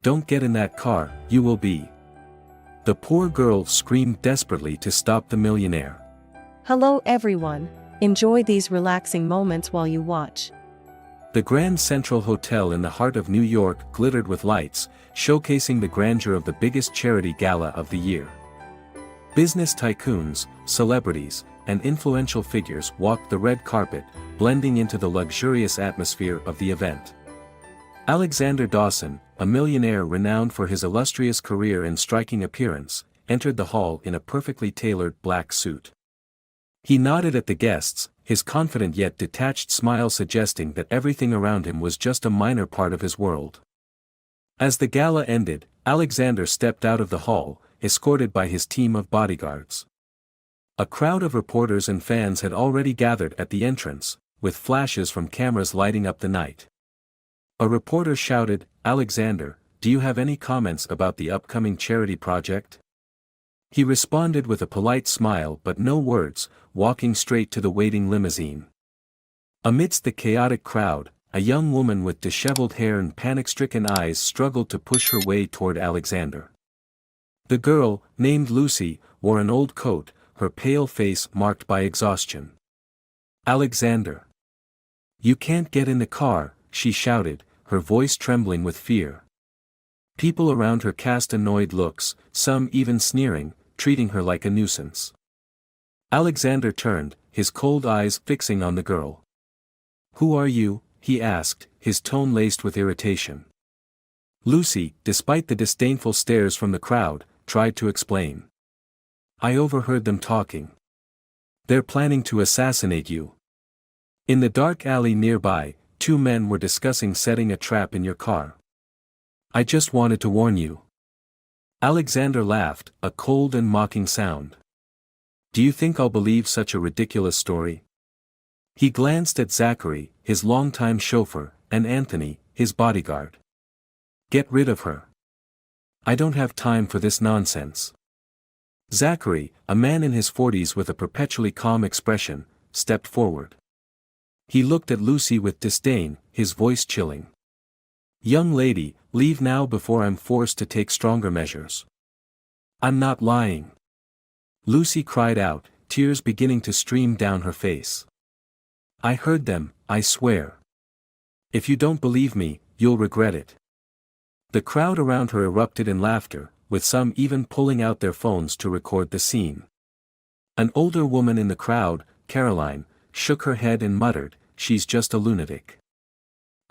Don't get in that car, you will be. The poor girl screamed desperately to stop the millionaire. Hello everyone. Enjoy these relaxing moments while you watch. The Grand Central Hotel in the heart of New York glittered with lights, showcasing the grandeur of the biggest charity gala of the year. Business tycoons, celebrities, and influential figures walked the red carpet, blending into the luxurious atmosphere of the event. Alexander Dawson, a millionaire renowned for his illustrious career and striking appearance, entered the hall in a perfectly tailored black suit. He nodded at the guests, his confident yet detached smile suggesting that everything around him was just a minor part of his world. As the gala ended, Alexander stepped out of the hall, escorted by his team of bodyguards. A crowd of reporters and fans had already gathered at the entrance, with flashes from cameras lighting up the night. A reporter shouted, "Alexander, do you have any comments about the upcoming charity project?" He responded with a polite smile but no words, walking straight to the waiting limousine. Amidst the chaotic crowd, a young woman with disheveled hair and panic-stricken eyes struggled to push her way toward Alexander. The girl, named Lucy, wore an old coat, her pale face marked by exhaustion. "Alexander! You can't get in the car," she shouted, her voice trembling with fear. People around her cast annoyed looks, some even sneering, treating her like a nuisance. Alexander turned, his cold eyes fixing on the girl. "Who are you?" he asked, his tone laced with irritation. Lucy, despite the disdainful stares from the crowd, tried to explain. "I overheard them talking. They're planning to assassinate you. In the dark alley nearby, two men were discussing setting a trap in your car. I just wanted to warn you." Alexander laughed, a cold and mocking sound. "Do you think I'll believe such a ridiculous story?" He glanced at Zachary, his longtime chauffeur, and Anthony, his bodyguard. "Get rid of her. I don't have time for this nonsense." Zachary, a man in his 40s with a perpetually calm expression, stepped forward. He looked at Lucy with disdain, his voice chilling. "Young lady, leave now before I'm forced to take stronger measures." "I'm not lying," Lucy cried out, tears beginning to stream down her face. "I heard them, I swear. If you don't believe me, you'll regret it." The crowd around her erupted in laughter, with some even pulling out their phones to record the scene. An older woman in the crowd, Caroline, shook her head and muttered, "She's just a lunatic.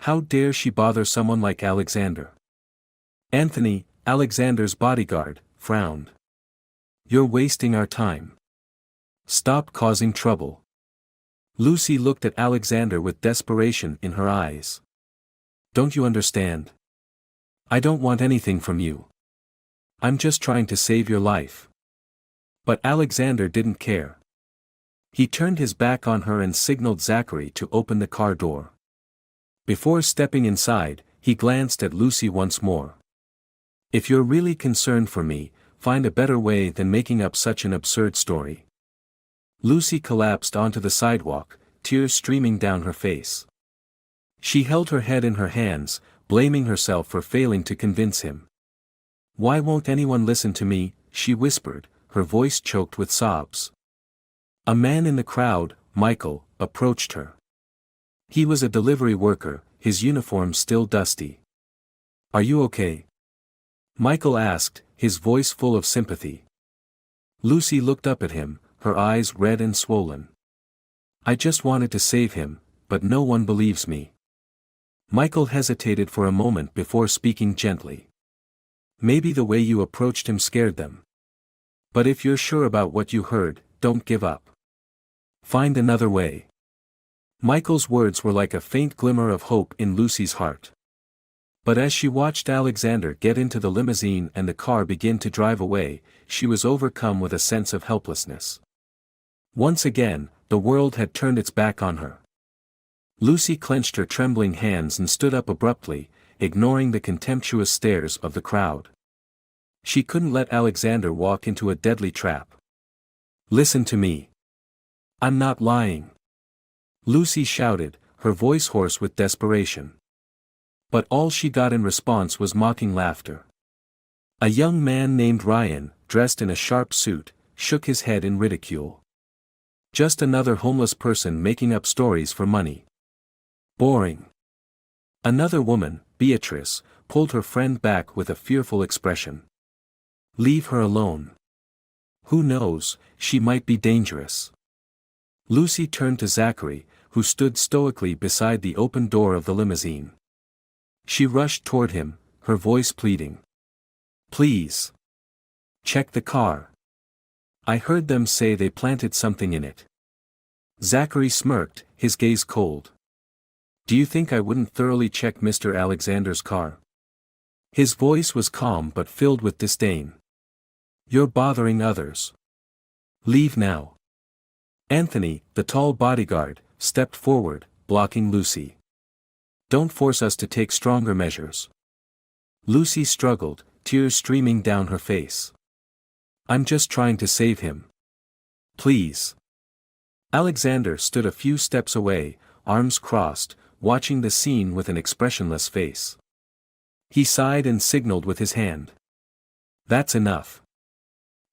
How dare she bother someone like Alexander?" Anthony, Alexander's bodyguard, frowned. "You're wasting our time. Stop causing trouble." Lucy looked at Alexander with desperation in her eyes. "Don't you understand? I don't want anything from you. I'm just trying to save your life." But Alexander didn't care. He turned his back on her and signaled Zachary to open the car door. Before stepping inside, he glanced at Lucy once more. "If you're really concerned for me, find a better way than making up such an absurd story." Lucy collapsed onto the sidewalk, tears streaming down her face. She held her head in her hands, blaming herself for failing to convince him. "Why won't anyone listen to me?" she whispered, her voice choked with sobs. A man in the crowd, Michael, approached her. He was a delivery worker, his uniform still dusty. "Are you okay?" Michael asked, his voice full of sympathy. Lucy looked up at him, her eyes red and swollen. "I just wanted to save him, but no one believes me." Michael hesitated for a moment before speaking gently. "Maybe the way you approached him scared them. But if you're sure about what you heard, don't give up. Find another way." Michael's words were like a faint glimmer of hope in Lucy's heart. But as she watched Alexander get into the limousine and the car begin to drive away, she was overcome with a sense of helplessness. Once again, the world had turned its back on her. Lucy clenched her trembling hands and stood up abruptly, ignoring the contemptuous stares of the crowd. She couldn't let Alexander walk into a deadly trap. "Listen to me. I'm not lying," Lucy shouted, her voice hoarse with desperation. But all she got in response was mocking laughter. A young man named Ryan, dressed in a sharp suit, shook his head in ridicule. Just another homeless person making up stories for money. Boring. Another woman, Beatrice, pulled her friend back with a fearful expression. Leave her alone. Who knows, she might be dangerous. Lucy turned to Zachary, who stood stoically beside the open door of the limousine. She rushed toward him, her voice pleading. Please. Check the car. I heard them say they planted something in it. Zachary smirked, his gaze cold. Do you think I wouldn't thoroughly check Mr. Alexander's car? His voice was calm but filled with disdain. You're bothering others. Leave now. Anthony, the tall bodyguard, stepped forward, blocking Lucy. Don't force us to take stronger measures. Lucy struggled, tears streaming down her face. I'm just trying to save him. Please. Alexander stood a few steps away, arms crossed, watching the scene with an expressionless face. He sighed and signaled with his hand. That's enough.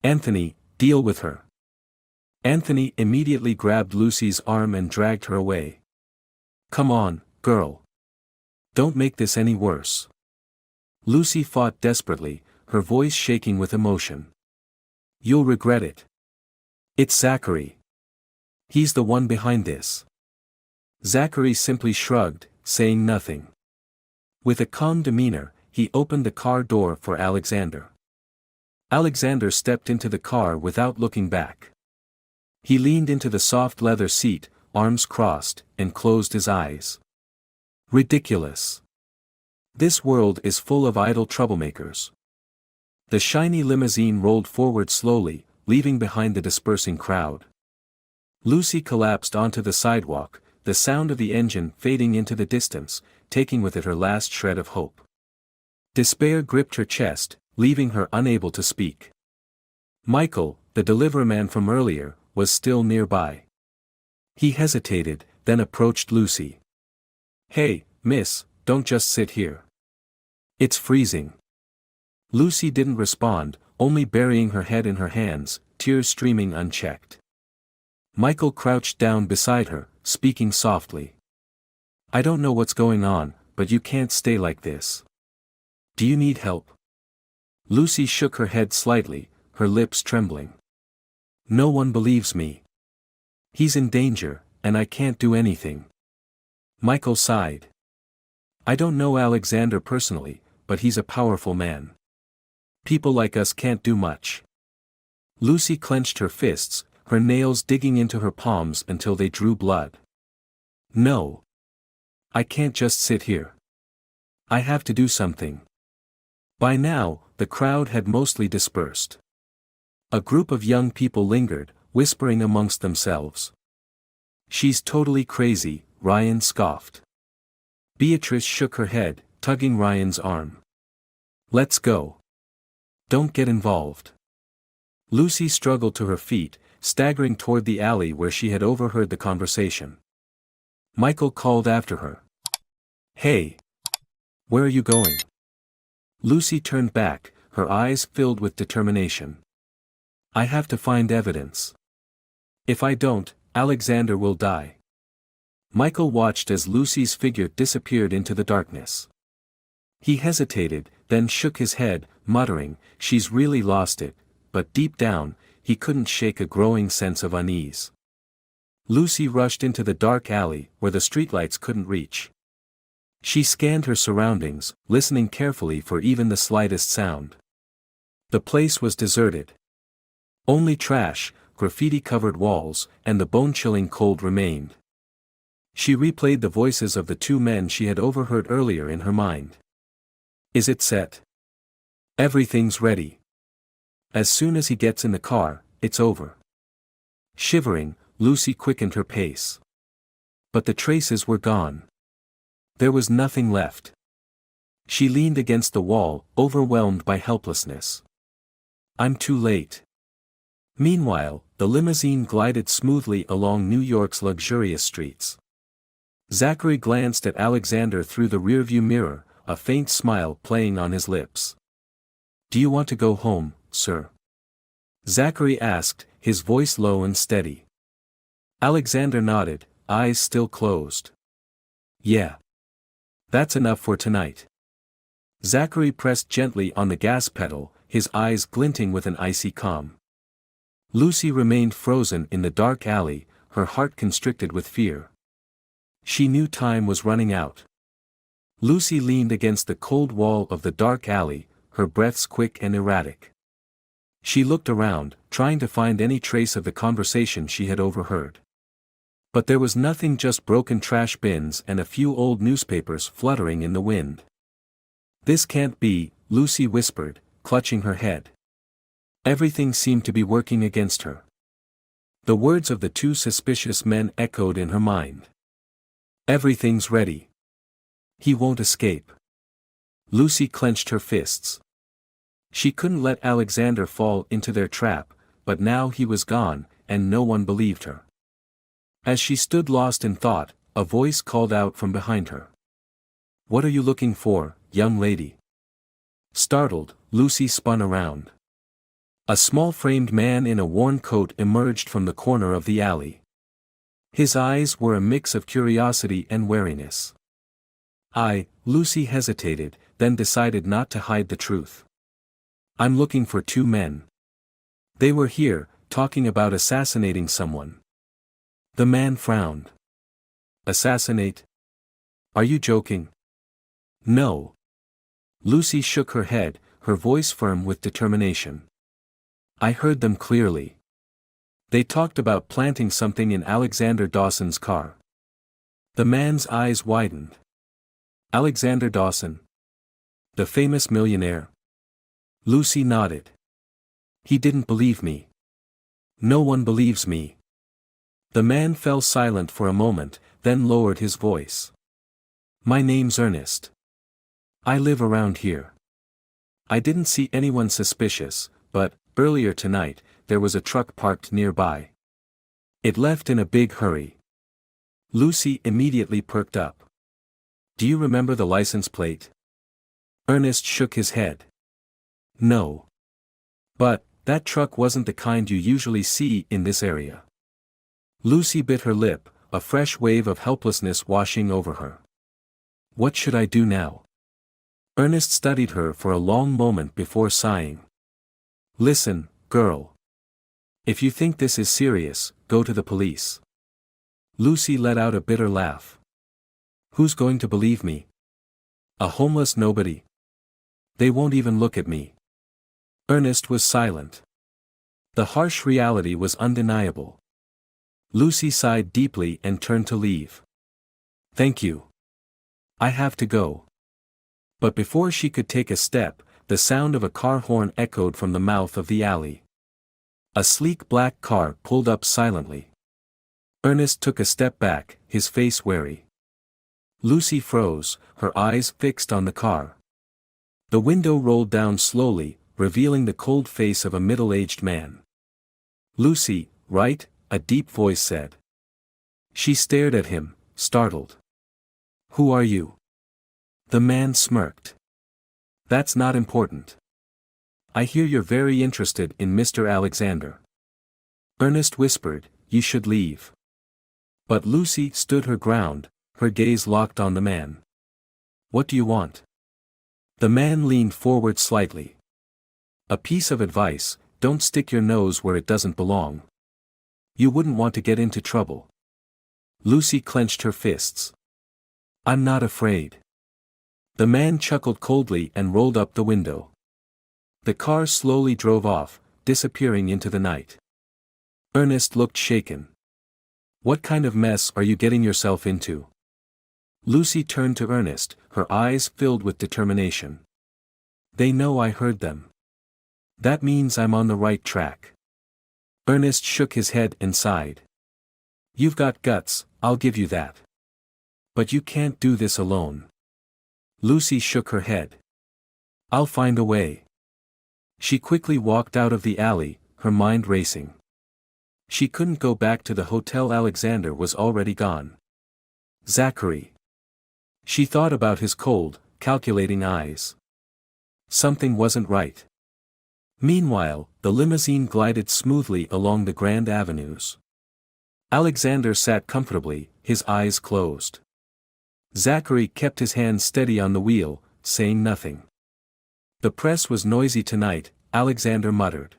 Anthony, deal with her. Anthony immediately grabbed Lucy's arm and dragged her away. Come on, girl. Don't make this any worse. Lucy fought desperately, her voice shaking with emotion. You'll regret it. It's Zachary. He's the one behind this. Zachary simply shrugged, saying nothing. With a calm demeanor, he opened the car door for Alexander. Alexander stepped into the car without looking back. He leaned into the soft leather seat, arms crossed, and closed his eyes. Ridiculous. This world is full of idle troublemakers. The shiny limousine rolled forward slowly, leaving behind the dispersing crowd. Lucy collapsed onto the sidewalk, the sound of the engine fading into the distance, taking with it her last shred of hope. Despair gripped her chest, leaving her unable to speak. Michael, the deliveryman from earlier, was still nearby. He hesitated, then approached Lucy. Hey, miss, don't just sit here. It's freezing. Lucy didn't respond, only burying her head in her hands, tears streaming unchecked. Michael crouched down beside her, speaking softly. I don't know what's going on, but you can't stay like this. Do you need help? Lucy shook her head slightly, her lips trembling. No one believes me. He's in danger, and I can't do anything. Michael sighed. I don't know Alexander personally, but he's a powerful man. People like us can't do much. Lucy clenched her fists, her nails digging into her palms until they drew blood. No. I can't just sit here. I have to do something. By now, the crowd had mostly dispersed. A group of young people lingered, whispering amongst themselves. She's totally crazy, Ryan scoffed. Beatrice shook her head, tugging Ryan's arm. Let's go. Don't get involved. Lucy struggled to her feet, staggering toward the alley where she had overheard the conversation. Michael called after her. Hey! Where are you going? Lucy turned back, her eyes filled with determination. I have to find evidence. If I don't, Alexander will die. Michael watched as Lucy's figure disappeared into the darkness. He hesitated, then shook his head, muttering, she's really lost it, but deep down, he couldn't shake a growing sense of unease. Lucy rushed into the dark alley, where the streetlights couldn't reach. She scanned her surroundings, listening carefully for even the slightest sound. The place was deserted. Only trash, graffiti-covered walls, and the bone-chilling cold remained. She replayed the voices of the two men she had overheard earlier in her mind. Is it set? Everything's ready. As soon as he gets in the car, it's over. Shivering, Lucy quickened her pace. But the traces were gone. There was nothing left. She leaned against the wall, overwhelmed by helplessness. I'm too late. Meanwhile, the limousine glided smoothly along New York's luxurious streets. Zachary glanced at Alexander through the rearview mirror, a faint smile playing on his lips. "Do you want to go home, sir?" Zachary asked, his voice low and steady. Alexander nodded, eyes still closed. "Yeah. That's enough for tonight." Zachary pressed gently on the gas pedal, his eyes glinting with an icy calm. Lucy remained frozen in the dark alley, her heart constricted with fear. She knew time was running out. Lucy leaned against the cold wall of the dark alley, her breaths quick and erratic. She looked around, trying to find any trace of the conversation she had overheard. But there was nothing, just broken trash bins and a few old newspapers fluttering in the wind. "This can't be," Lucy whispered, clutching her head. Everything seemed to be working against her. The words of the two suspicious men echoed in her mind. "Everything's ready. He won't escape." Lucy clenched her fists. She couldn't let Alexander fall into their trap, but now he was gone, and no one believed her. As she stood lost in thought, a voice called out from behind her. "What are you looking for, young lady?" Startled, Lucy spun around. A small framed man in a worn coat emerged from the corner of the alley. His eyes were a mix of curiosity and wariness. Lucy hesitated, then decided not to hide the truth. "I'm looking for two men. They were here, talking about assassinating someone." The man frowned. "Assassinate? Are you joking?" "No." Lucy shook her head, her voice firm with determination. "I heard them clearly. They talked about planting something in Alexander Dawson's car." The man's eyes widened. "Alexander Dawson? The famous millionaire?" Lucy nodded. "He didn't believe me. No one believes me." The man fell silent for a moment, then lowered his voice. "My name's Ernest. I live around here. I didn't see anyone suspicious, but, earlier tonight, there was a truck parked nearby. It left in a big hurry." Lucy immediately perked up. "Do you remember the license plate?" Ernest shook his head. "No. But, that truck wasn't the kind you usually see in this area." Lucy bit her lip, a fresh wave of helplessness washing over her. "What should I do now?" Ernest studied her for a long moment before sighing. "Listen, girl. If you think this is serious, go to the police." Lucy let out a bitter laugh. "Who's going to believe me? A homeless nobody? They won't even look at me." Ernest was silent. The harsh reality was undeniable. Lucy sighed deeply and turned to leave. "Thank you. I have to go." But before she could take a step, the sound of a car horn echoed from the mouth of the alley. A sleek black car pulled up silently. Ernest took a step back, his face wary. Lucy froze, her eyes fixed on the car. The window rolled down slowly, revealing the cold face of a middle-aged man. "Lucy, right?" a deep voice said. She stared at him, startled. "Who are you?" The man smirked. "That's not important. I hear you're very interested in Mr. Alexander." Ernest whispered, "You should leave." But Lucy stood her ground, her gaze locked on the man. "What do you want?" The man leaned forward slightly. "A piece of advice, don't stick your nose where it doesn't belong. You wouldn't want to get into trouble." Lucy clenched her fists. "I'm not afraid." The man chuckled coldly and rolled up the window. The car slowly drove off, disappearing into the night. Ernest looked shaken. "What kind of mess are you getting yourself into?" Lucy turned to Ernest, her eyes filled with determination. "They know I heard them. That means I'm on the right track." Ernest shook his head and sighed. "You've got guts, I'll give you that. But you can't do this alone." Lucy shook her head. "I'll find a way." She quickly walked out of the alley, her mind racing. She couldn't go back to the hotel. Alexander was already gone. Zachary. She thought about his cold, calculating eyes. Something wasn't right. Meanwhile, the limousine glided smoothly along the grand avenues. Alexander sat comfortably, his eyes closed. Zachary kept his hands steady on the wheel, saying nothing. The press was noisy tonight, Alexander muttered.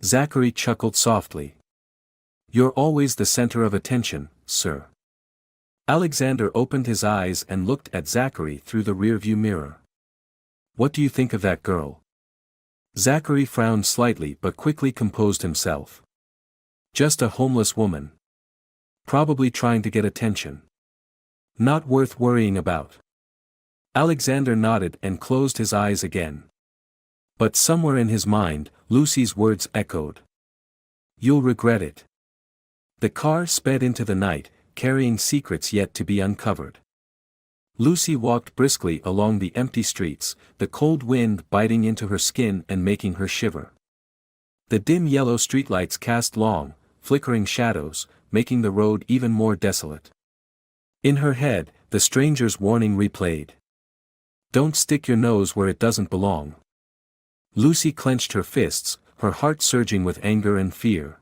Zachary chuckled softly. You're always the center of attention, sir. Alexander opened his eyes and looked at Zachary through the rearview mirror. What do you think of that girl? Zachary frowned slightly but quickly composed himself. Just a homeless woman. Probably trying to get attention. Not worth worrying about. Alexander nodded and closed his eyes again. But somewhere in his mind, Lucy's words echoed. You'll regret it. The car sped into the night, carrying secrets yet to be uncovered. Lucy walked briskly along the empty streets, the cold wind biting into her skin and making her shiver. The dim yellow streetlights cast long, flickering shadows, making the road even more desolate. In her head, the stranger's warning replayed. Don't stick your nose where it doesn't belong. Lucy clenched her fists, her heart surging with anger and fear.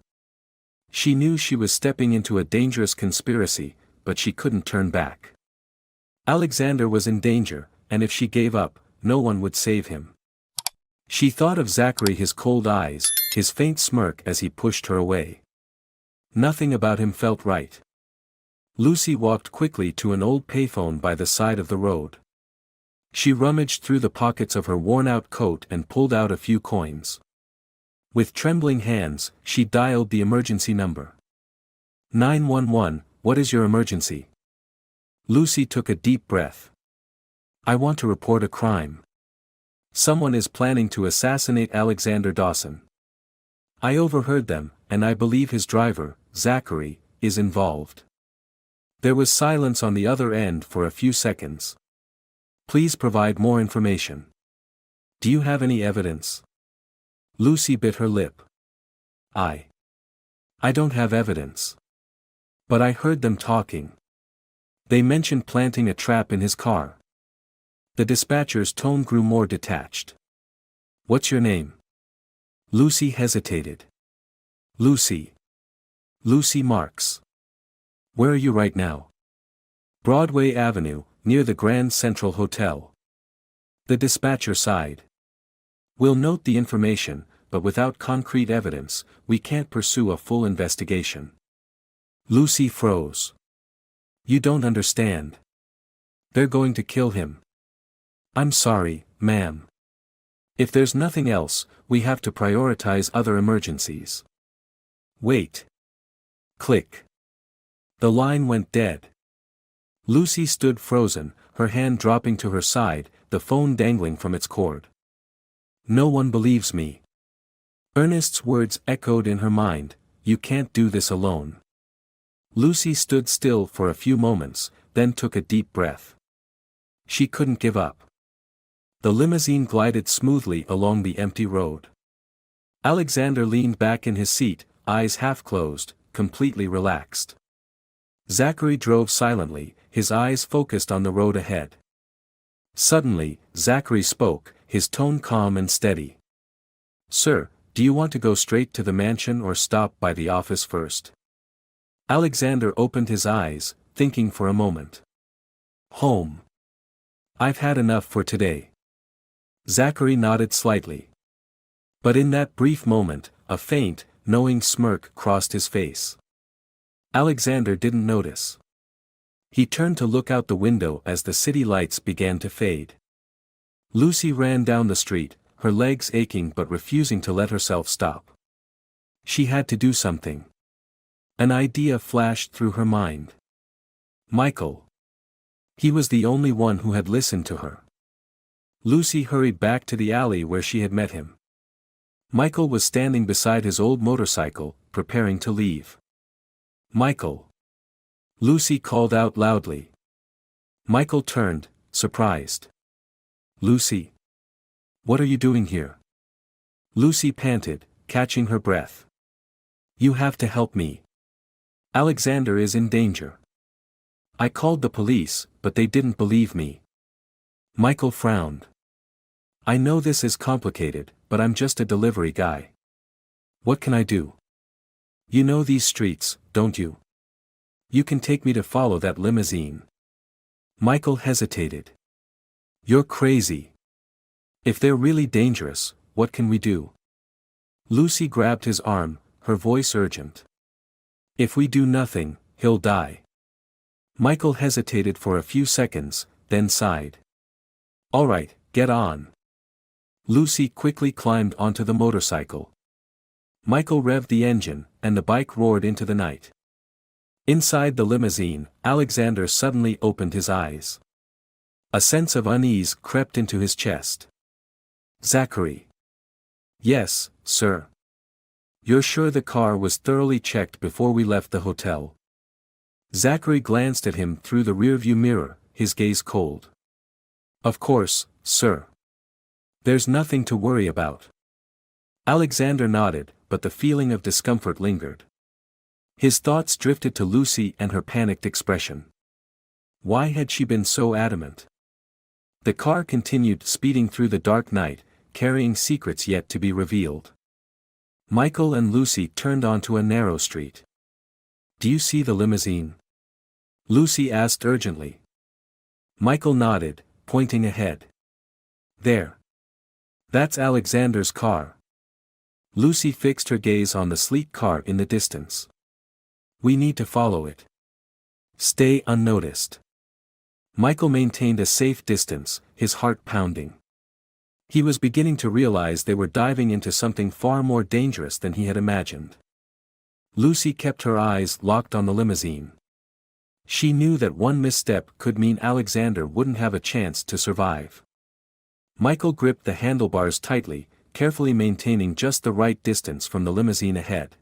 She knew she was stepping into a dangerous conspiracy, but she couldn't turn back. Alexander was in danger, and if she gave up, no one would save him. She thought of Zachary, his cold eyes, his faint smirk as he pushed her away. Nothing about him felt right. Lucy walked quickly to an old payphone by the side of the road. She rummaged through the pockets of her worn-out coat and pulled out a few coins. With trembling hands, she dialed the emergency number. 911, what is your emergency? Lucy took a deep breath. I want to report a crime. Someone is planning to assassinate Alexander Dawson. I overheard them, and I believe his driver, Zachary, is involved. There was silence on the other end for a few seconds. Please provide more information. Do you have any evidence? Lucy bit her lip. I don't have evidence. But I heard them talking. They mentioned planting a trap in his car. The dispatcher's tone grew more detached. What's your name? Lucy hesitated. Lucy Marks. Where are you right now? Broadway Avenue, near the Grand Central Hotel. The dispatcher sighed. We'll note the information, but without concrete evidence, we can't pursue a full investigation. Lucy froze. You don't understand. They're going to kill him. I'm sorry, ma'am. If there's nothing else, we have to prioritize other emergencies. Wait. Click. The line went dead. Lucy stood frozen, her hand dropping to her side, the phone dangling from its cord. No one believes me. Ernest's words echoed in her mind, you can't do this alone. Lucy stood still for a few moments, then took a deep breath. She couldn't give up. The limousine glided smoothly along the empty road. Alexander leaned back in his seat, eyes half closed, completely relaxed. Zachary drove silently, his eyes focused on the road ahead. Suddenly, Zachary spoke, his tone calm and steady. Sir, do you want to go straight to the mansion or stop by the office first? Alexander opened his eyes, thinking for a moment. Home. I've had enough for today. Zachary nodded slightly. But in that brief moment, a faint, knowing smirk crossed his face. Alexander didn't notice. He turned to look out the window as the city lights began to fade. Lucy ran down the street, her legs aching but refusing to let herself stop. She had to do something. An idea flashed through her mind. Michael. He was the only one who had listened to her. Lucy hurried back to the alley where she had met him. Michael was standing beside his old motorcycle, preparing to leave. Michael. Lucy called out loudly. Michael turned, surprised. Lucy. What are you doing here? Lucy panted, catching her breath. You have to help me. Alexander is in danger. I called the police, but they didn't believe me. Michael frowned. I know this is complicated, but I'm just a delivery guy. What can I do? You know these streets, don't you? You can take me to follow that limousine. Michael hesitated. You're crazy. If they're really dangerous, what can we do? Lucy grabbed his arm, her voice urgent. If we do nothing, he'll die. Michael hesitated for a few seconds, then sighed. All right, get on. Lucy quickly climbed onto the motorcycle. Michael revved the engine, and the bike roared into the night. Inside the limousine, Alexander suddenly opened his eyes. A sense of unease crept into his chest. Zachary. Yes, sir. You're sure the car was thoroughly checked before we left the hotel? Zachary glanced at him through the rearview mirror, his gaze cold. Of course, sir. There's nothing to worry about. Alexander nodded, but the feeling of discomfort lingered. His thoughts drifted to Lucy and her panicked expression. Why had she been so adamant? The car continued speeding through the dark night, carrying secrets yet to be revealed. Michael and Lucy turned onto a narrow street. Do you see the limousine? Lucy asked urgently. Michael nodded, pointing ahead. There. That's Alexander's car. Lucy fixed her gaze on the sleek car in the distance. We need to follow it. Stay unnoticed. Michael maintained a safe distance, his heart pounding. He was beginning to realize they were diving into something far more dangerous than he had imagined. Lucy kept her eyes locked on the limousine. She knew that one misstep could mean Alexander wouldn't have a chance to survive. Michael gripped the handlebars tightly, carefully maintaining just the right distance from the limousine ahead.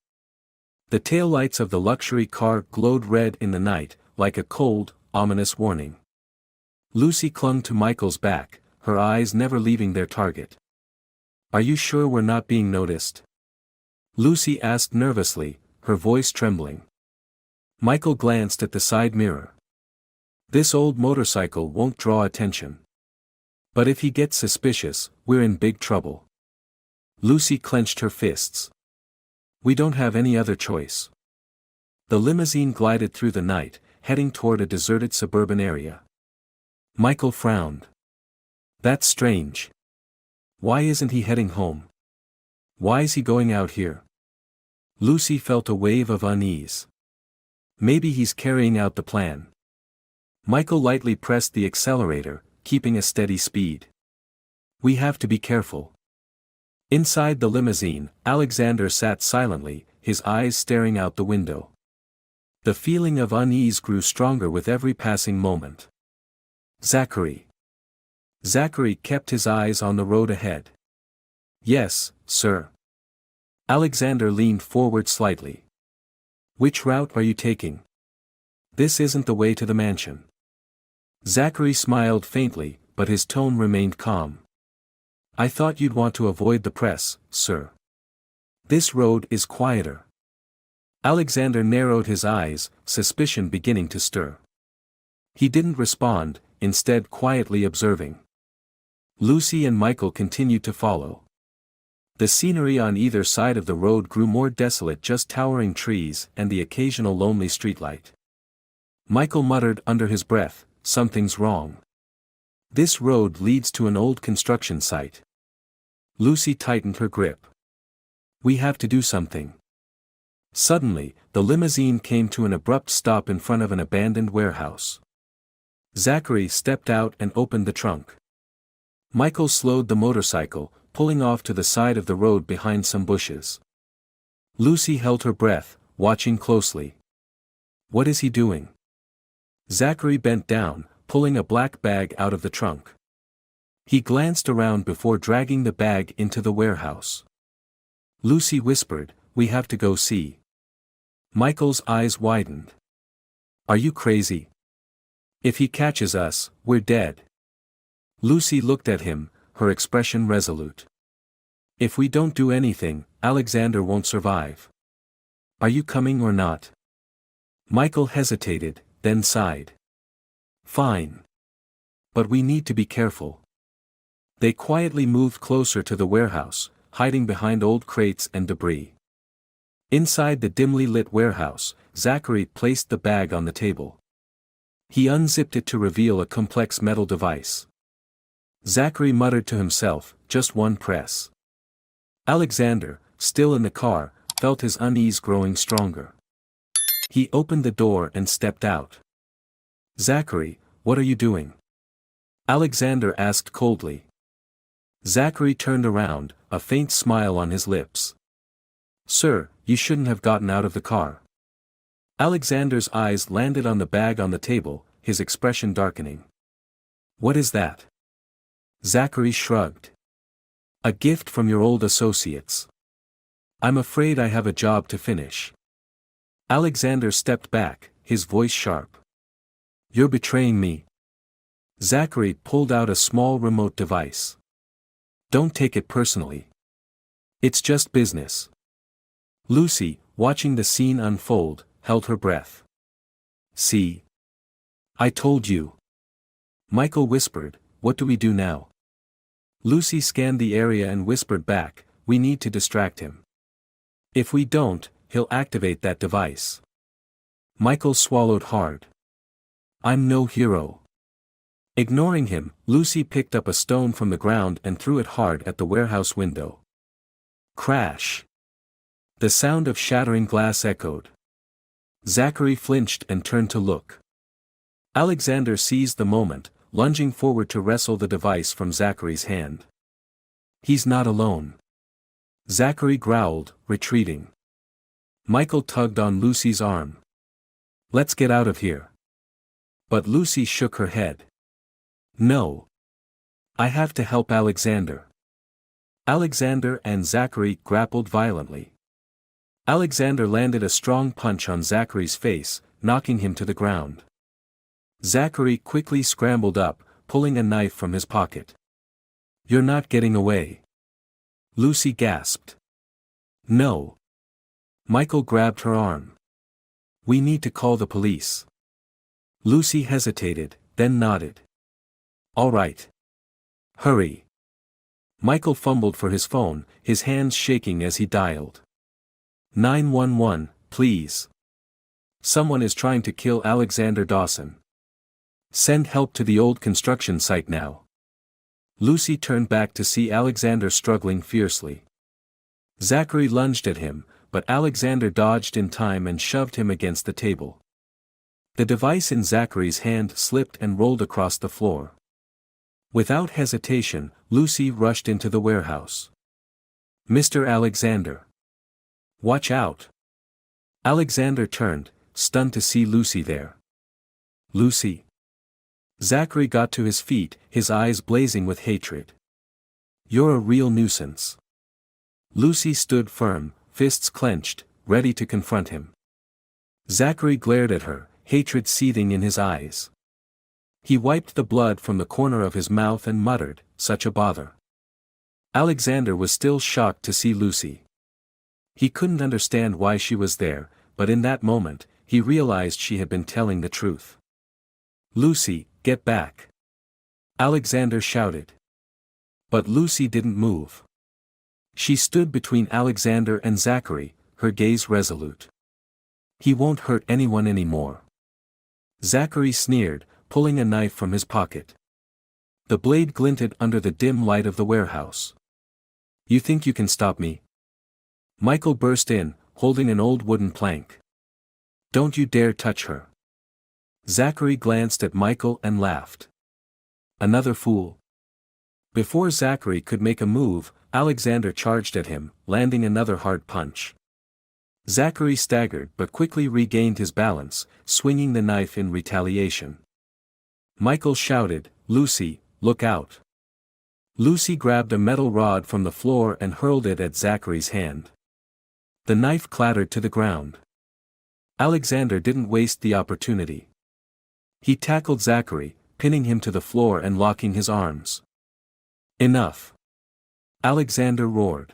The taillights of the luxury car glowed red in the night, like a cold, ominous warning. Lucy clung to Michael's back, her eyes never leaving their target. Are you sure we're not being noticed? Lucy asked nervously, her voice trembling. Michael glanced at the side mirror. This old motorcycle won't draw attention. But if he gets suspicious, we're in big trouble. Lucy clenched her fists. We don't have any other choice. The limousine glided through the night, heading toward a deserted suburban area. Michael frowned. That's strange. Why isn't he heading home? Why is he going out here? Lucy felt a wave of unease. Maybe he's carrying out the plan. Michael lightly pressed the accelerator, keeping a steady speed. We have to be careful. Inside the limousine, Alexander sat silently, his eyes staring out the window. The feeling of unease grew stronger with every passing moment. Zachary. Zachary kept his eyes on the road ahead. Yes, sir. Alexander leaned forward slightly. Which route are you taking? This isn't the way to the mansion. Zachary smiled faintly, but his tone remained calm. I thought you'd want to avoid the press, sir. This road is quieter. Alexander narrowed his eyes, suspicion beginning to stir. He didn't respond, instead quietly observing. Lucy and Michael continued to follow. The scenery on either side of the road grew more desolate, just towering trees and the occasional lonely streetlight. Michael muttered under his breath, something's wrong. This road leads to an old construction site. Lucy tightened her grip. We have to do something. Suddenly, the limousine came to an abrupt stop in front of an abandoned warehouse. Zachary stepped out and opened the trunk. Michael slowed the motorcycle, pulling off to the side of the road behind some bushes. Lucy held her breath, watching closely. What is he doing? Zachary bent down, pulling a black bag out of the trunk. He glanced around before dragging the bag into the warehouse. Lucy whispered, We have to go see. Michael's eyes widened. Are you crazy? If he catches us, we're dead. Lucy looked at him, her expression resolute. If we don't do anything, Alexander won't survive. Are you coming or not? Michael hesitated, then sighed. Fine. But we need to be careful. They quietly moved closer to the warehouse, hiding behind old crates and debris. Inside the dimly lit warehouse, Zachary placed the bag on the table. He unzipped it to reveal a complex metal device. Zachary muttered to himself, just one press. Alexander, still in the car, felt his unease growing stronger. He opened the door and stepped out. Zachary, what are you doing? Alexander asked coldly. Zachary turned around, a faint smile on his lips. Sir, you shouldn't have gotten out of the car. Alexander's eyes landed on the bag on the table, his expression darkening. What is that? Zachary shrugged. A gift from your old associates. I'm afraid I have a job to finish. Alexander stepped back, his voice sharp. You're betraying me. Zachary pulled out a small remote device. Don't take it personally. It's just business. Lucy, watching the scene unfold, held her breath. See? I told you. Michael whispered, what do we do now? Lucy scanned the area and whispered back, we need to distract him. If we don't, he'll activate that device. Michael swallowed hard. I'm no hero. Ignoring him, Lucy picked up a stone from the ground and threw it hard at the warehouse window. Crash! The sound of shattering glass echoed. Zachary flinched and turned to look. Alexander seized the moment, lunging forward to wrestle the device from Zachary's hand. He's not alone. Zachary growled, retreating. Michael tugged on Lucy's arm. Let's get out of here. But Lucy shook her head. No. I have to help Alexander. Alexander and Zachary grappled violently. Alexander landed a strong punch on Zachary's face, knocking him to the ground. Zachary quickly scrambled up, pulling a knife from his pocket. You're not getting away. Lucy gasped. No. Michael grabbed her arm. We need to call the police. Lucy hesitated, then nodded. All right. Hurry. Michael fumbled for his phone, his hands shaking as he dialed. 911, please. Someone is trying to kill Alexander Dawson. Send help to the old construction site now. Lucy turned back to see Alexander struggling fiercely. Zachary lunged at him, but Alexander dodged in time and shoved him against the table. The device in Zachary's hand slipped and rolled across the floor. Without hesitation, Lucy rushed into the warehouse. Mr. Alexander. Watch out. Alexander turned, stunned to see Lucy there. Lucy. Zachary got to his feet, his eyes blazing with hatred. You're a real nuisance. Lucy stood firm, fists clenched, ready to confront him. Zachary glared at her, hatred seething in his eyes. He wiped the blood from the corner of his mouth and muttered, such a bother. Alexander was still shocked to see Lucy. He couldn't understand why she was there, but in that moment, he realized she had been telling the truth. Lucy, get back. Alexander shouted. But Lucy didn't move. She stood between Alexander and Zachary, her gaze resolute. He won't hurt anyone anymore. Zachary sneered, pulling a knife from his pocket. The blade glinted under the dim light of the warehouse. You think you can stop me? Michael burst in, holding an old wooden plank. Don't you dare touch her. Zachary glanced at Michael and laughed. Another fool. Before Zachary could make a move, Alexander charged at him, landing another hard punch. Zachary staggered but quickly regained his balance, swinging the knife in retaliation. Michael shouted, Lucy, look out. Lucy grabbed a metal rod from the floor and hurled it at Zachary's hand. The knife clattered to the ground. Alexander didn't waste the opportunity. He tackled Zachary, pinning him to the floor and locking his arms. Enough. Alexander roared.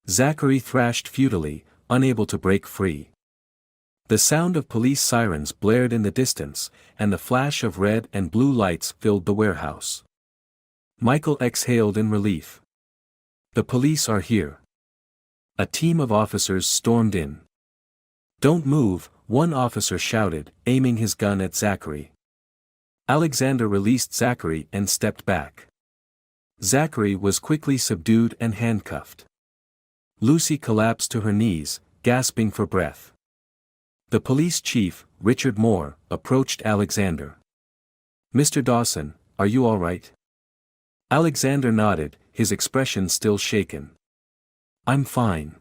Zachary thrashed futilely, unable to break free. The sound of police sirens blared in the distance, and the flash of red and blue lights filled the warehouse. Michael exhaled in relief. The police are here. A team of officers stormed in. "Don't move," one officer shouted, aiming his gun at Zachary. Alexander released Zachary and stepped back. Zachary was quickly subdued and handcuffed. Lucy collapsed to her knees, gasping for breath. The police chief, Richard Moore, approached Alexander. "Mr. Dawson, are you all right?" Alexander nodded, his expression still shaken. "I'm fine.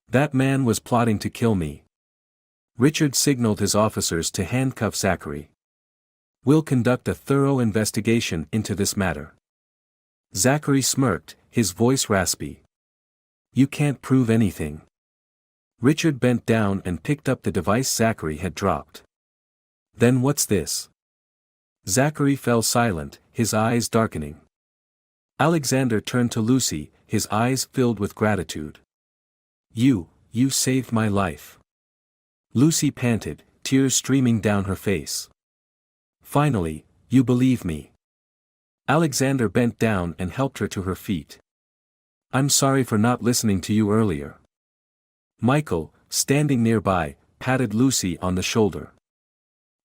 That man was plotting to kill me." Richard signaled his officers to handcuff Zachary. "We'll conduct a thorough investigation into this matter." Zachary smirked, his voice raspy. "You can't prove anything." Richard bent down and picked up the device Zachary had dropped. "Then what's this?" Zachary fell silent, his eyes darkening. Alexander turned to Lucy, his eyes filled with gratitude. You saved my life." Lucy panted, tears streaming down her face. "Finally, you believe me." Alexander bent down and helped her to her feet. "I'm sorry for not listening to you earlier." Michael, standing nearby, patted Lucy on the shoulder.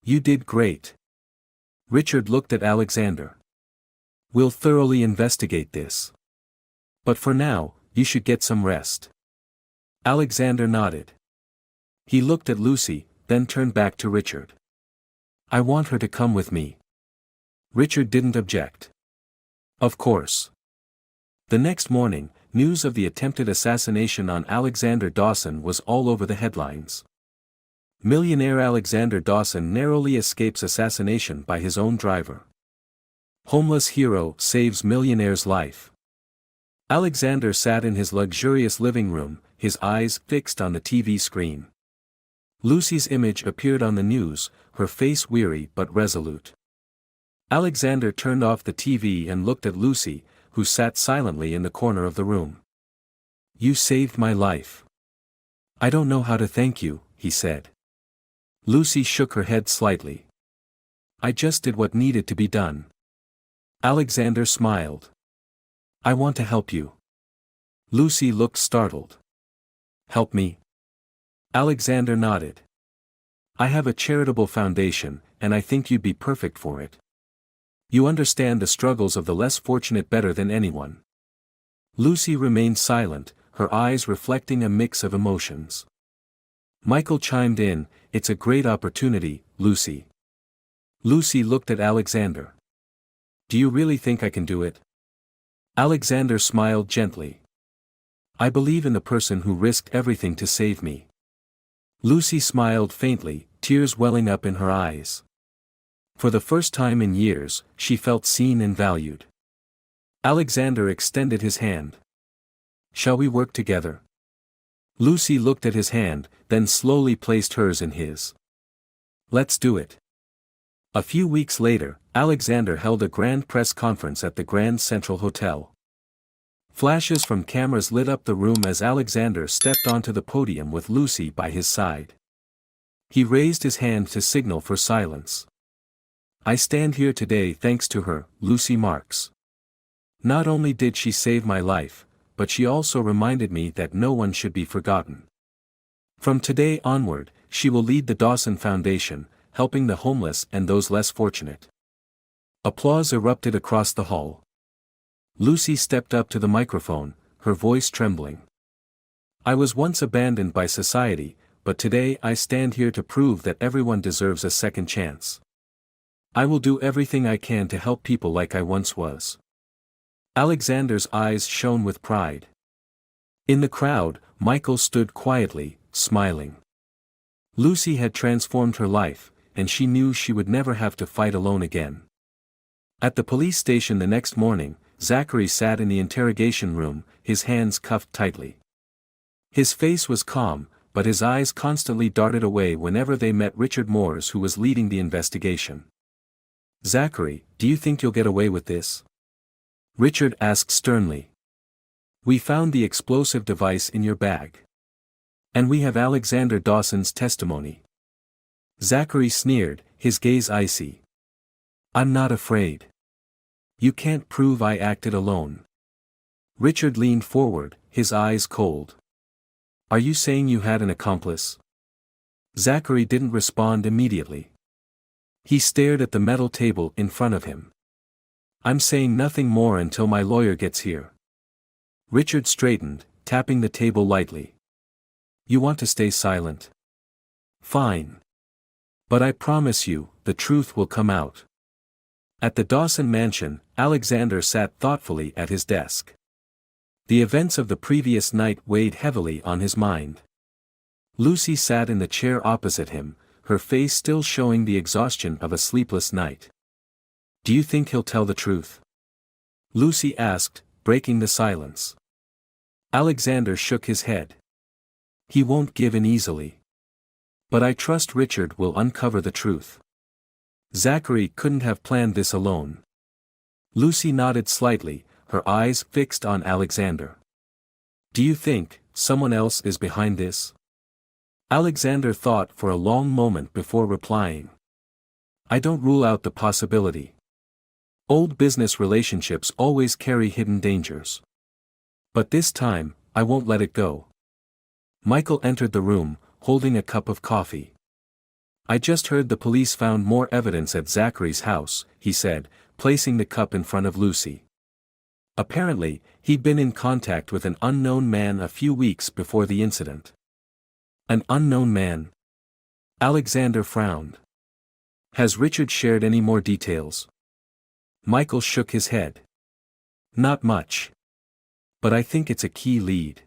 "You did great." Richard looked at Alexander. "We'll thoroughly investigate this. But for now, you should get some rest." Alexander nodded. He looked at Lucy, then turned back to Richard. "I want her to come with me." Richard didn't object. "Of course." The next morning, news of the attempted assassination on Alexander Dawson was all over the headlines. Millionaire Alexander Dawson narrowly escapes assassination by his own driver. Homeless hero saves millionaire's life. Alexander sat in his luxurious living room, his eyes fixed on the TV screen. Lucy's image appeared on the news, her face weary but resolute. Alexander turned off the TV and looked at Lucy, who sat silently in the corner of the room. "You saved my life." "I don't know how to thank you," he said. Lucy shook her head slightly. "I just did what needed to be done." Alexander smiled. "I want to help you." Lucy looked startled. "Help me?" Alexander nodded. "I have a charitable foundation, and I think you'd be perfect for it. You understand the struggles of the less fortunate better than anyone." Lucy remained silent, her eyes reflecting a mix of emotions. Michael chimed in, "It's a great opportunity, Lucy." Lucy looked at Alexander. "Do you really think I can do it?" Alexander smiled gently. "I believe in the person who risked everything to save me." Lucy smiled faintly, tears welling up in her eyes. For the first time in years, she felt seen and valued. Alexander extended his hand. "Shall we work together?" Lucy looked at his hand, then slowly placed hers in his. "Let's do it." A few weeks later, Alexander held a grand press conference at the Grand Central Hotel. Flashes from cameras lit up the room as Alexander stepped onto the podium with Lucy by his side. He raised his hand to signal for silence. "I stand here today thanks to her, Lucy Marks. Not only did she save my life, but she also reminded me that no one should be forgotten. From today onward, she will lead the Dawson Foundation, helping the homeless and those less fortunate." Applause erupted across the hall. Lucy stepped up to the microphone, her voice trembling. "I was once abandoned by society, but today I stand here to prove that everyone deserves a second chance. I will do everything I can to help people like I once was." Alexander's eyes shone with pride. In the crowd, Michael stood quietly, smiling. Lucy had transformed her life, and she knew she would never have to fight alone again. At the police station the next morning, Zachary sat in the interrogation room, his hands cuffed tightly. His face was calm, but his eyes constantly darted away whenever they met Richard Moore's, who was leading the investigation. "Zachary, do you think you'll get away with this?" Richard asked sternly. "We found the explosive device in your bag." And we have Alexander Dawson's testimony. Zachary sneered, his gaze icy. I'm not afraid. You can't prove I acted alone. Richard leaned forward, his eyes cold. Are you saying you had an accomplice? Zachary didn't respond immediately. He stared at the metal table in front of him. I'm saying nothing more until my lawyer gets here. Richard straightened, tapping the table lightly. You want to stay silent? Fine. But I promise you, the truth will come out. At the Dawson mansion, Alexander sat thoughtfully at his desk. The events of the previous night weighed heavily on his mind. Lucy sat in the chair opposite him, her face still showing the exhaustion of a sleepless night. Do you think he'll tell the truth? Lucy asked, breaking the silence. Alexander shook his head. He won't give in easily. But I trust Richard will uncover the truth. Zachary couldn't have planned this alone. Lucy nodded slightly, her eyes fixed on Alexander. Do you think someone else is behind this? Alexander thought for a long moment before replying. I don't rule out the possibility. Old business relationships always carry hidden dangers. But this time, I won't let it go. Michael entered the room, holding a cup of coffee. I just heard the police found more evidence at Zachary's house, he said, placing the cup in front of Lucy. Apparently, he'd been in contact with an unknown man a few weeks before the incident. An unknown man? Alexander frowned. Has Richard shared any more details? Michael shook his head. Not much. But I think it's a key lead.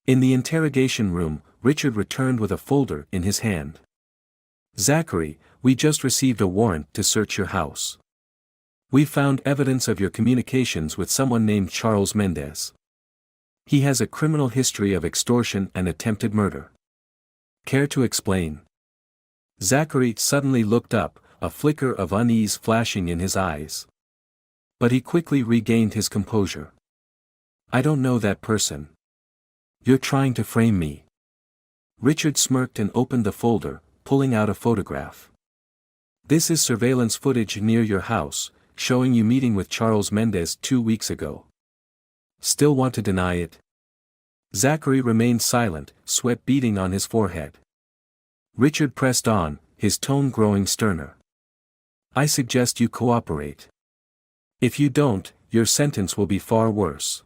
In the interrogation room, Richard returned with a folder in his hand. Zachary, we just received a warrant to search your house. We found evidence of your communications with someone named Charles Mendez. He has a criminal history of extortion and attempted murder. Care to explain? Zachary suddenly looked up, a flicker of unease flashing in his eyes. But he quickly regained his composure. I don't know that person. You're trying to frame me. Richard smirked and opened the folder, pulling out a photograph. This is surveillance footage near your house, showing you meeting with Charles Mendez 2 weeks ago. Still want to deny it? Zachary remained silent, sweat beading on his forehead. Richard pressed on, his tone growing sterner. I suggest you cooperate. If you don't, your sentence will be far worse.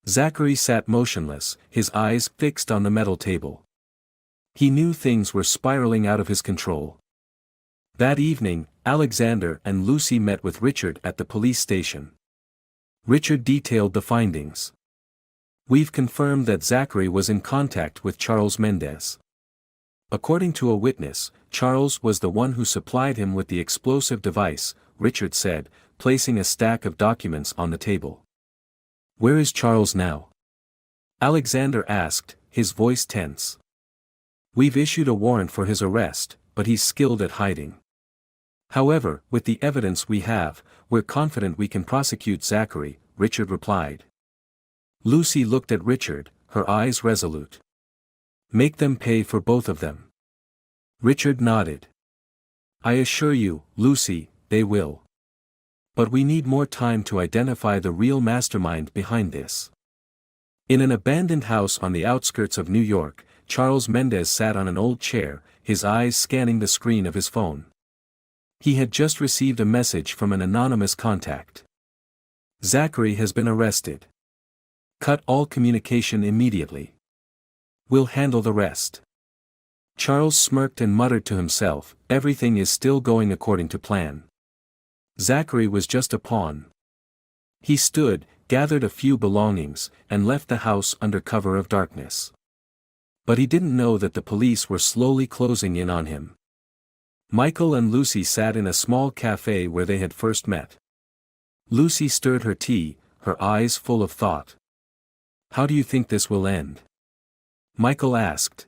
Zachary sat motionless, his eyes fixed on the metal table. He knew things were spiraling out of his control. That evening, Alexander and Lucy met with Richard at the police station. Richard detailed the findings. We've confirmed that Zachary was in contact with Charles Mendez. According to a witness, Charles was the one who supplied him with the explosive device, Richard said, placing a stack of documents on the table. Where is Charles now? Alexander asked, his voice tense. We've issued a warrant for his arrest, but he's skilled at hiding. However, with the evidence we have, we're confident we can prosecute Zachary, Richard replied. Lucy looked at Richard, her eyes resolute. Make them pay for both of them. Richard nodded. I assure you, Lucy, they will. But we need more time to identify the real mastermind behind this. In an abandoned house on the outskirts of New York, Charles Mendez sat on an old chair, his eyes scanning the screen of his phone. He had just received a message from an anonymous contact. Zachary has been arrested. Cut all communication immediately. We'll handle the rest. Charles smirked and muttered to himself, everything is still going according to plan. Zachary was just a pawn. He stood, gathered a few belongings, and left the house under cover of darkness. But he didn't know that the police were slowly closing in on him. Michael and Lucy sat in a small cafe where they had first met. Lucy stirred her tea, her eyes full of thought. How do you think this will end? Michael asked.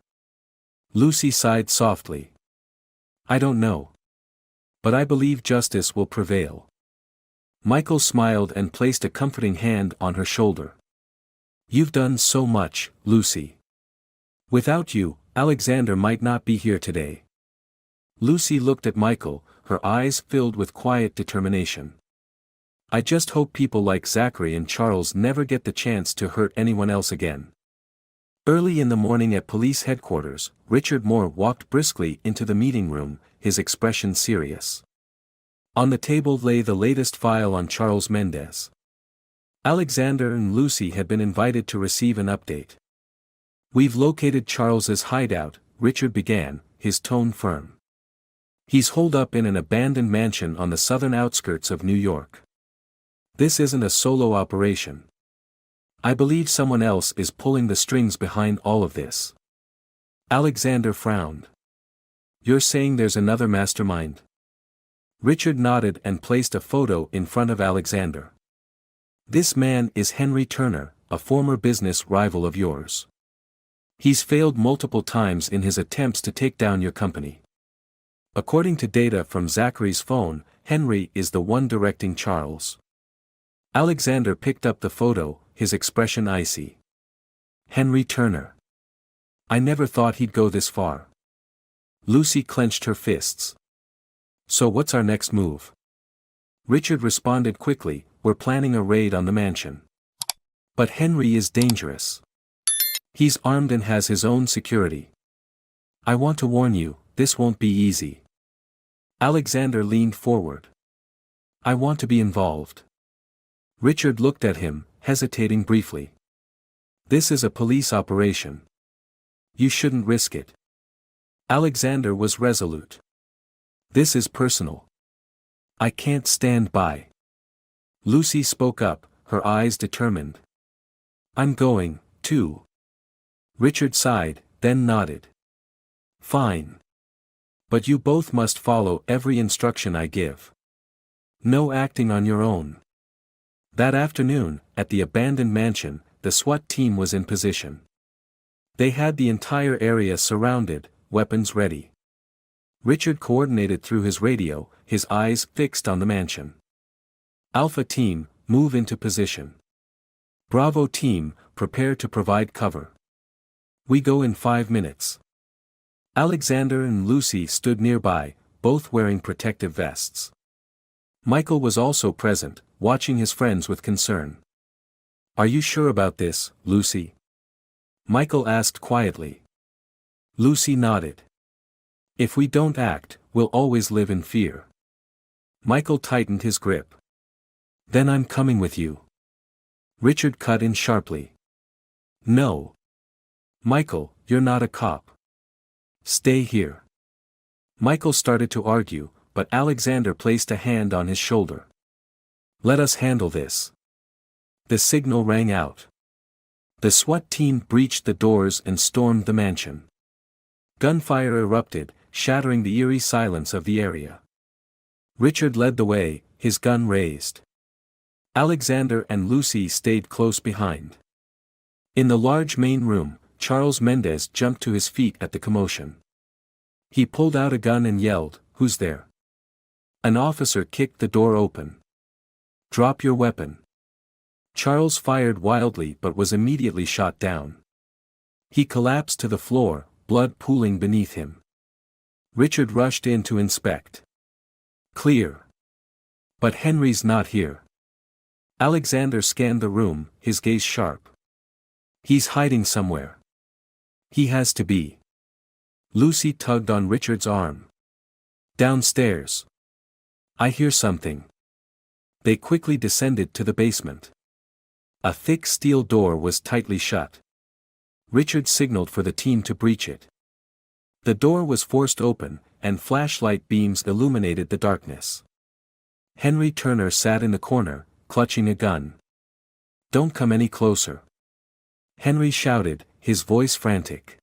Lucy sighed softly. I don't know. But I believe justice will prevail. Michael smiled and placed a comforting hand on her shoulder. You've done so much, Lucy. Without you, Alexander might not be here today. Lucy looked at Michael, her eyes filled with quiet determination. I just hope people like Zachary and Charles never get the chance to hurt anyone else again. Early in the morning at police headquarters, Richard Moore walked briskly into the meeting room, his expression serious. On the table lay the latest file on Charles Mendez. Alexander and Lucy had been invited to receive an update. We've located Charles's hideout, Richard began, his tone firm. He's holed up in an abandoned mansion on the southern outskirts of New York. This isn't a solo operation. I believe someone else is pulling the strings behind all of this. Alexander frowned. You're saying there's another mastermind? Richard nodded and placed a photo in front of Alexander. This man is Henry Turner, a former business rival of yours. He's failed multiple times in his attempts to take down your company. According to data from Zachary's phone, Henry is the one directing Charles. Alexander picked up the photo, his expression icy. Henry Turner. I never thought he'd go this far. Lucy clenched her fists. So what's our next move? Richard responded quickly, we're planning a raid on the mansion. But Henry is dangerous. He's armed and has his own security. I want to warn you, this won't be easy. Alexander leaned forward. I want to be involved. Richard looked at him, hesitating briefly. This is a police operation. You shouldn't risk it. Alexander was resolute. This is personal. I can't stand by. Lucy spoke up, her eyes determined. I'm going, too. Richard sighed, then nodded. Fine. But you both must follow every instruction I give. No acting on your own. That afternoon, at the abandoned mansion, the SWAT team was in position. They had the entire area surrounded, weapons ready. Richard coordinated through his radio, his eyes fixed on the mansion. Alpha team, move into position. Bravo team, prepare to provide cover. We go in 5 minutes. Alexander and Lucy stood nearby, both wearing protective vests. Michael was also present, watching his friends with concern. Are you sure about this, Lucy? Michael asked quietly. Lucy nodded. If we don't act, we'll always live in fear. Michael tightened his grip. Then I'm coming with you. Richard cut in sharply. No. Michael, you're not a cop. Stay here. Michael started to argue, but Alexander placed a hand on his shoulder. Let us handle this. The signal rang out. The SWAT team breached the doors and stormed the mansion. Gunfire erupted, shattering the eerie silence of the area. Richard led the way, his gun raised. Alexander and Lucy stayed close behind. In the large main room, Charles Mendez jumped to his feet at the commotion. He pulled out a gun and yelled, "Who's there?" An officer kicked the door open. "Drop your weapon." Charles fired wildly but was immediately shot down. He collapsed to the floor, blood pooling beneath him. Richard rushed in to inspect. Clear. But Henry's not here. Alexander scanned the room, his gaze sharp. He's hiding somewhere. He has to be. Lucy tugged on Richard's arm. Downstairs. I hear something. They quickly descended to the basement. A thick steel door was tightly shut. Richard signaled for the team to breach it. The door was forced open, and flashlight beams illuminated the darkness. Henry Turner sat in the corner, clutching a gun. Don't come any closer. Henry shouted, his voice frantic.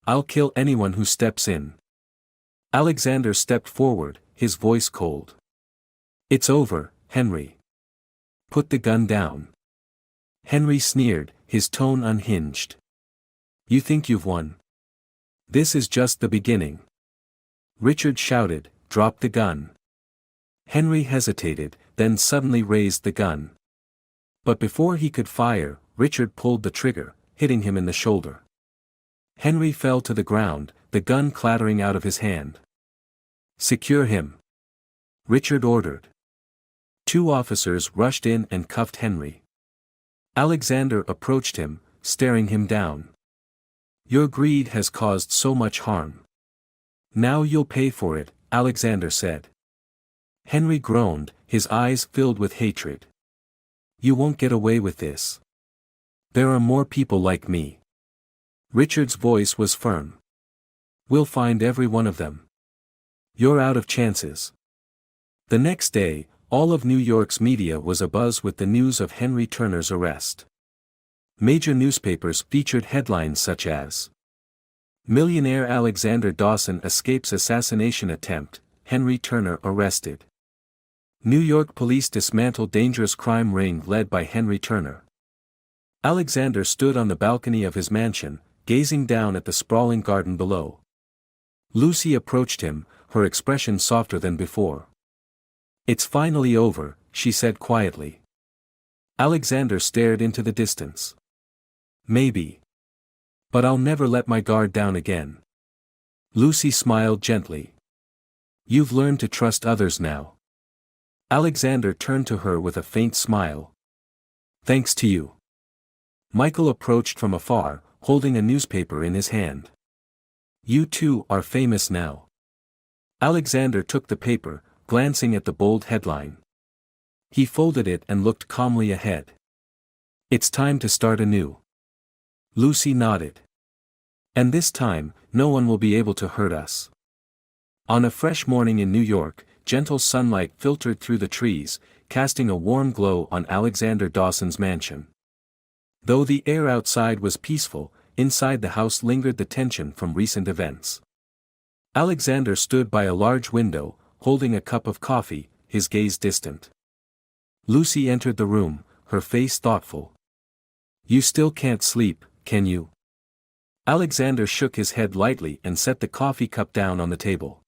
I'll kill anyone who steps in. Alexander stepped forward, his voice cold. It's over, Henry. Put the gun down. Henry sneered, his tone unhinged. You think you've won? This is just the beginning. Richard shouted, drop the gun. Henry hesitated, then suddenly raised the gun. But before he could fire, Richard pulled the trigger, hitting him in the shoulder. Henry fell to the ground, the gun clattering out of his hand. "Secure him," Richard ordered. 2 officers rushed in and cuffed Henry. Alexander approached him, staring him down. "Your greed has caused so much harm. Now you'll pay for it," Alexander said. Henry groaned, his eyes filled with hatred. "You won't get away with this. There are more people like me." Richard's voice was firm. "We'll find every one of them. You're out of chances." The next day, all of New York's media was abuzz with the news of Henry Turner's arrest. Major newspapers featured headlines such as, "Millionaire Alexander Dawson escapes assassination attempt, Henry Turner arrested." "New York police dismantle dangerous crime ring led by Henry Turner." Alexander stood on the balcony of his mansion, gazing down at the sprawling garden below. Lucy approached him, her expression softer than before. "It's finally over," she said quietly. Alexander stared into the distance. "Maybe. But I'll never let my guard down again." Lucy smiled gently. "You've learned to trust others now." Alexander turned to her with a faint smile. "Thanks to you." Michael approached from afar, holding a newspaper in his hand. "You too are famous now." Alexander took the paper, glancing at the bold headline. He folded it and looked calmly ahead. "It's time to start anew." Lucy nodded. "And this time, no one will be able to hurt us." On a fresh morning in New York, gentle sunlight filtered through the trees, casting a warm glow on Alexander Dawson's mansion. Though the air outside was peaceful, inside the house lingered the tension from recent events. Alexander stood by a large window, holding a cup of coffee, his gaze distant. Lucy entered the room, her face thoughtful. "You still can't sleep, can you?" Alexander shook his head lightly and set the coffee cup down on the table.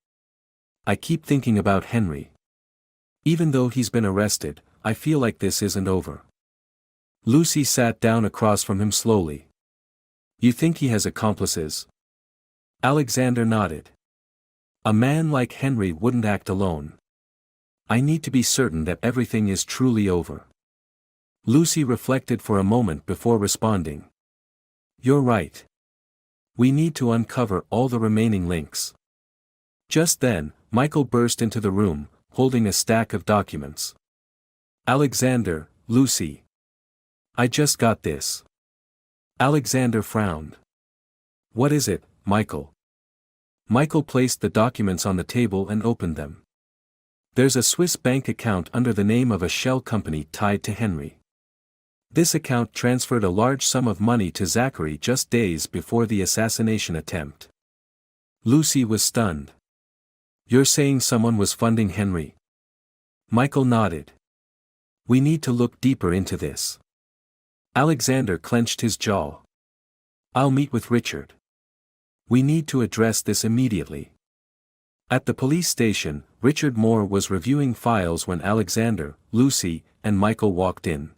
"I keep thinking about Henry. Even though he's been arrested, I feel like this isn't over." Lucy sat down across from him slowly. "You think he has accomplices?" Alexander nodded. "A man like Henry wouldn't act alone. I need to be certain that everything is truly over." Lucy reflected for a moment before responding. "You're right. We need to uncover all the remaining links." Just then, Michael burst into the room, holding a stack of documents. "Alexander, Lucy. I just got this." Alexander frowned. "What is it, Michael?" Michael placed the documents on the table and opened them. "There's a Swiss bank account under the name of a shell company tied to Henry. This account transferred a large sum of money to Zachary just days before the assassination attempt." Lucy was stunned. "You're saying someone was funding Henry?" Michael nodded. "We need to look deeper into this." Alexander clenched his jaw. "I'll meet with Richard. We need to address this immediately." At the police station, Richard Moore was reviewing files when Alexander, Lucy, and Michael walked in.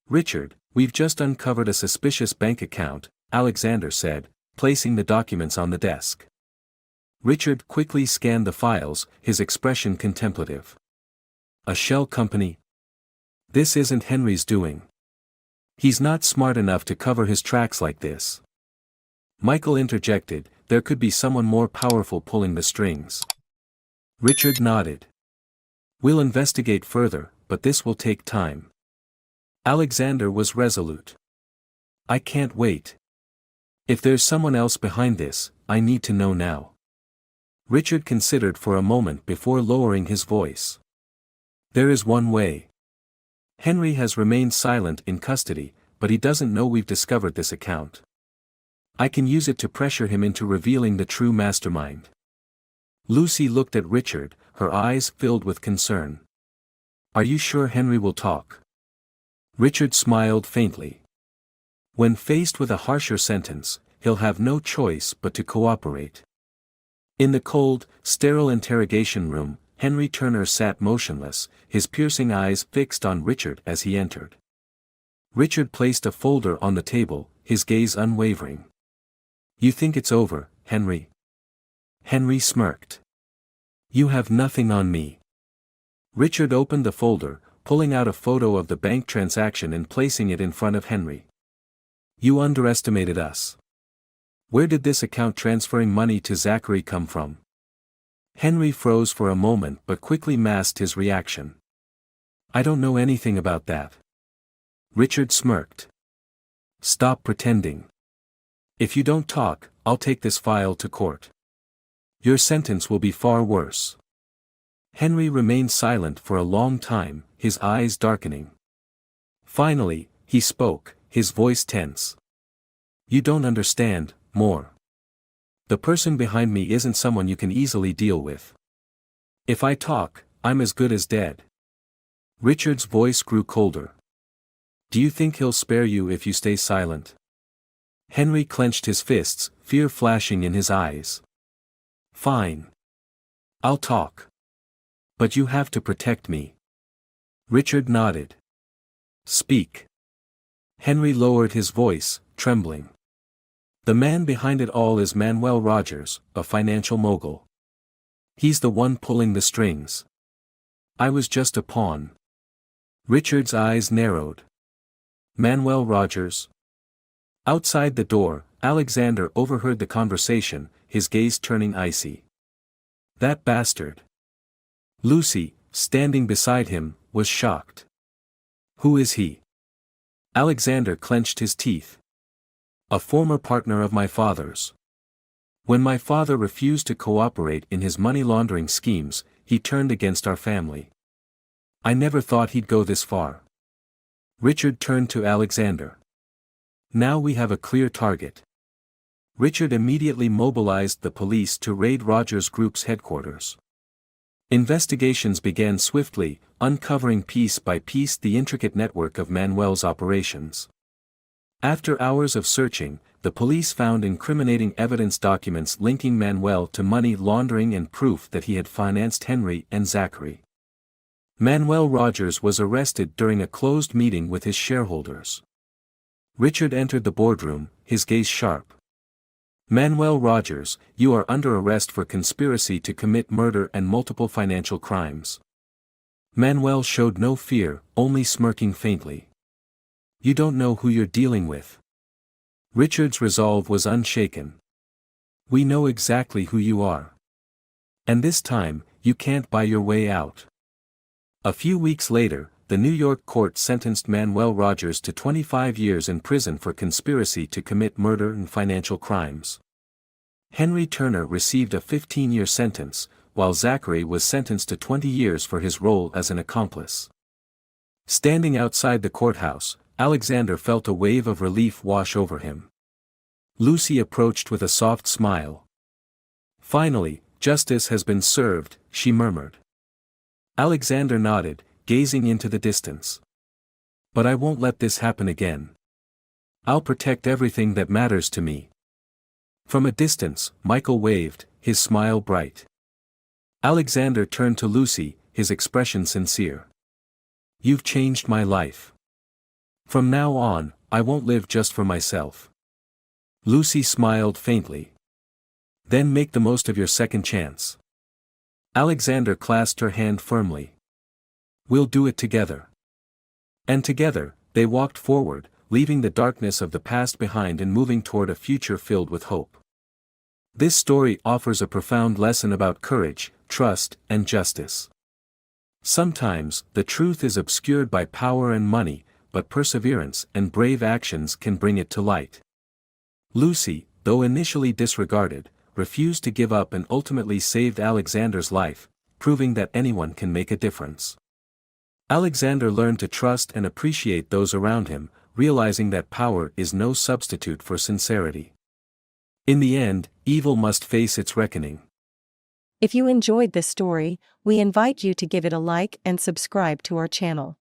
"Richard, we've just uncovered a suspicious bank account," Alexander said, placing the documents on the desk. Richard quickly scanned the files, his expression contemplative. "A shell company? This isn't Henry's doing. He's not smart enough to cover his tracks like this." Michael interjected, "There could be someone more powerful pulling the strings." Richard nodded. "We'll investigate further, but this will take time." Alexander was resolute. "I can't wait. If there's someone else behind this, I need to know now." Richard considered for a moment before lowering his voice. "There is one way. Henry has remained silent in custody, but he doesn't know we've discovered this account. I can use it to pressure him into revealing the true mastermind." Lucy looked at Richard, her eyes filled with concern. "Are you sure Henry will talk?" Richard smiled faintly. "When faced with a harsher sentence, he'll have no choice but to cooperate." In the cold, sterile interrogation room, Henry Turner sat motionless, his piercing eyes fixed on Richard as he entered. Richard placed a folder on the table, his gaze unwavering. You think it's over, Henry? Henry smirked. You have nothing on me. Richard opened the folder, pulling out a photo of the bank transaction and placing it in front of Henry. You underestimated us. Where did this account transferring money to Zachary come from? Henry froze for a moment but quickly masked his reaction. I don't know anything about that. Richard smirked. Stop pretending. If you don't talk, I'll take this file to court. Your sentence will be far worse. Henry remained silent for a long time, his eyes darkening. Finally, he spoke, his voice tense. You don't understand, Moore. The person behind me isn't someone you can easily deal with. If I talk, I'm as good as dead. Richard's voice grew colder. Do you think he'll spare you if you stay silent? Henry clenched his fists, fear flashing in his eyes. Fine. I'll talk. But you have to protect me. Richard nodded. Speak. Henry lowered his voice, trembling. The man behind it all is Manuel Rogers, a financial mogul. He's the one pulling the strings. I was just a pawn. Richard's eyes narrowed. Manuel Rogers. Outside the door, Alexander overheard the conversation, his gaze turning icy. That bastard. Lucy, standing beside him, was shocked. Who is he? Alexander clenched his teeth. A former partner of my father's. When my father refused to cooperate in his money laundering schemes, he turned against our family. I never thought he'd go this far. Richard turned to Alexander. Now we have a clear target. Richard immediately mobilized the police to raid Rogers Group's headquarters. Investigations began swiftly, uncovering piece by piece the intricate network of Manuel's operations. After hours of searching, the police found incriminating evidence documents linking Manuel to money laundering and proof that he had financed Henry and Zachary. Manuel Rogers was arrested during a closed meeting with his shareholders. Richard entered the boardroom, his gaze sharp. Manuel Rogers, you are under arrest for conspiracy to commit murder and multiple financial crimes. Manuel showed no fear, only smirking faintly. You don't know who you're dealing with. Richard's resolve was unshaken. We know exactly who you are. And this time, you can't buy your way out. A few weeks later, the New York court sentenced Manuel Rogers to 25 years in prison for conspiracy to commit murder and financial crimes. Henry Turner received a 15-year sentence, while Zachary was sentenced to 20 years for his role as an accomplice. Standing outside the courthouse, Alexander felt a wave of relief wash over him. Lucy approached with a soft smile. Finally, justice has been served, she murmured. Alexander nodded, gazing into the distance. But I won't let this happen again. I'll protect everything that matters to me. From a distance, Michael waved, his smile bright. Alexander turned to Lucy, his expression sincere. You've changed my life. From now on, I won't live just for myself. Lucy smiled faintly. Then make the most of your second chance. Alexander clasped her hand firmly. We'll do it together. And together, they walked forward, leaving the darkness of the past behind and moving toward a future filled with hope. This story offers a profound lesson about courage, trust, and justice. Sometimes, the truth is obscured by power and money, but perseverance and brave actions can bring it to light. Lucy, though initially disregarded, refused to give up and ultimately saved Alexander's life, proving that anyone can make a difference. Alexander learned to trust and appreciate those around him, realizing that power is no substitute for sincerity. In the end, evil must face its reckoning. If you enjoyed this story, we invite you to give it a like and subscribe to our channel.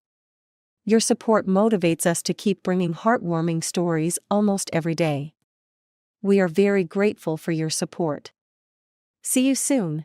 Your support motivates us to keep bringing heartwarming stories almost every day. We are very grateful for your support. See you soon.